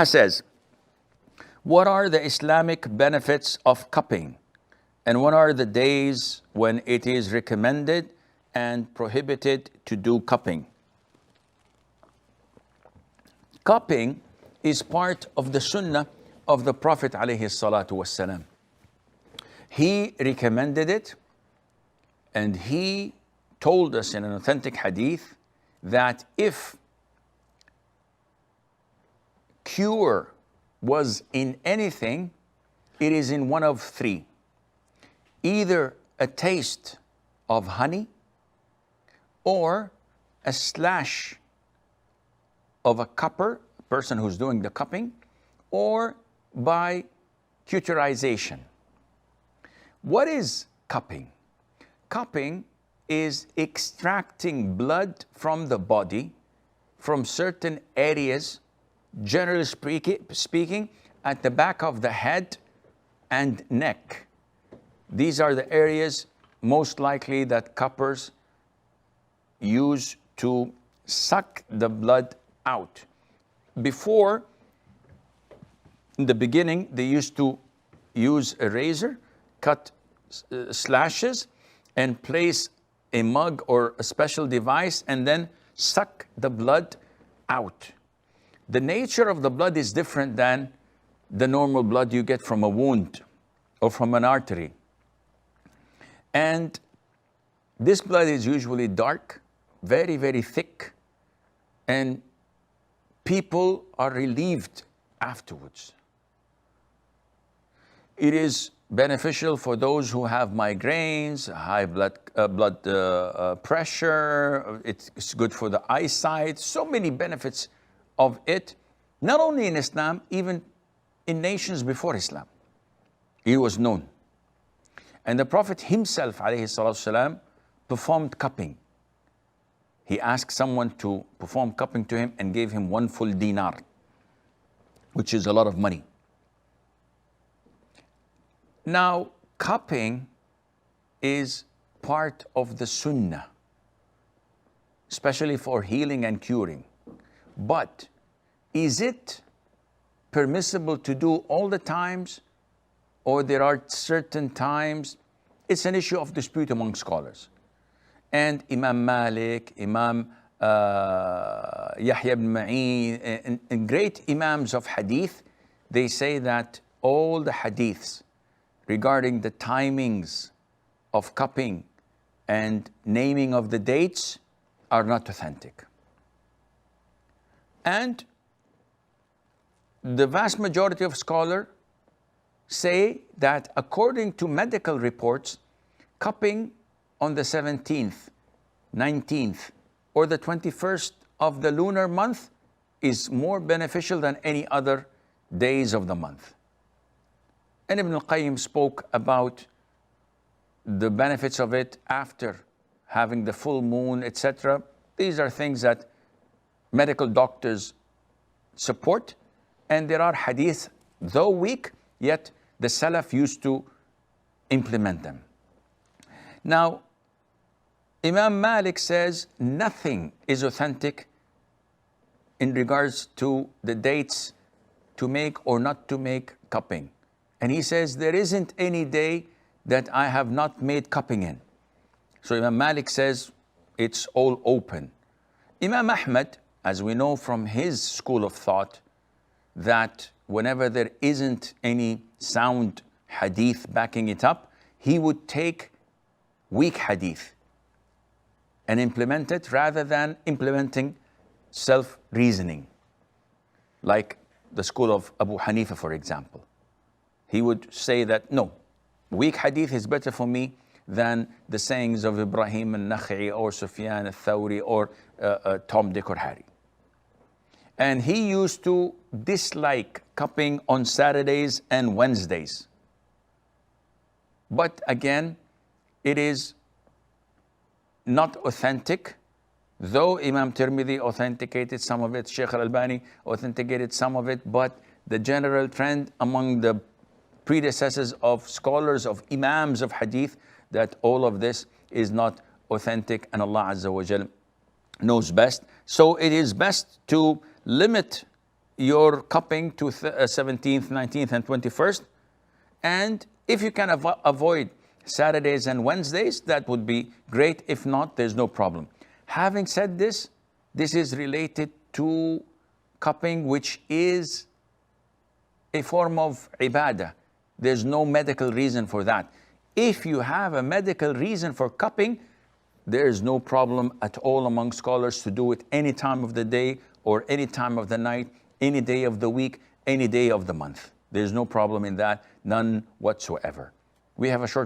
says, what are the Islamic benefits of cupping? And what are the days when it is recommended and prohibited to do cupping? Cupping is part of the sunnah of the Prophet ﷺ. He recommended it, and he told us in an authentic hadith that if cure was in anything, it is in one of three. Either a taste of honey, or a slash of a cupper, a person who's doing the cupping, or by cauterization. What is cupping? Cupping is extracting blood from the body, from certain areas, generally speaking, at the back of the head and neck. These are the areas most likely that cuppers use to suck the blood out. Before, in the beginning, they used to use a razor, cut slashes, and place a mug or a special device, and then suck the blood out. The nature of the blood is different than the normal blood you get from a wound or from an artery. And this blood is usually dark, very, very thick, and people are relieved afterwards. It is beneficial for those who have migraines, high blood pressure. It's good for the eyesight. So many benefits of it, not only in Islam, even in nations before Islam. It was known. And the Prophet himself, ﷺ, performed cupping. He asked someone to perform cupping to him and gave him 1 full dinar, which is a lot of money. Now, cupping is part of the sunnah, especially for healing and curing. But is it permissible to do all the times, or there are certain times? It's an issue of dispute among scholars. And Imam Malik, Imam Yahya ibn Ma'in, and great imams of hadith, they say that all the hadiths regarding the timings of cupping and naming of the dates are not authentic. And the vast majority of scholars say that according to medical reports, cupping on the 17th, 19th, or the 21st of the lunar month is more beneficial than any other days of the month. And Ibn al-Qayyim spoke about the benefits of it after having the full moon, etc. These are things that medical doctors support, and there are hadiths, though weak, yet the Salaf used to implement them. Now, Imam Malik says nothing is authentic in regards to the dates to make or not to make cupping. And he says there isn't any day that I have not made cupping in. So Imam Malik says it's all open. Imam Ahmad, as we know from his school of thought, that whenever there isn't any sound hadith backing it up, he would take weak hadith and implement it rather than implementing self-reasoning, like the school of Abu Hanifa, for example. He would say that, no, weak hadith is better for me than the sayings of Ibrahim al-Nakha'i or Sufyan al-Thawri or Tom, Dick, or Harry. And he used to dislike cupping on Saturdays and Wednesdays. But again, it is not authentic, though Imam Tirmidhi authenticated some of it, Shaykh al-Albani authenticated some of it, but the general trend among the predecessors of scholars, of imams of hadith, that all of this is not authentic, and Allah Azza wa Jal knows best. So it is best to limit your cupping to 17th, 19th, and 21st. And if you can avoid Saturdays and Wednesdays, that would be great. If not, there's no problem. Having said this, this is related to cupping, which is a form of ibadah. There's no medical reason for that. If you have a medical reason for cupping, there is no problem at all among scholars to do it any time of the day or any time of the night, any day of the week, any day of the month. There's no problem in that, none whatsoever. We have a short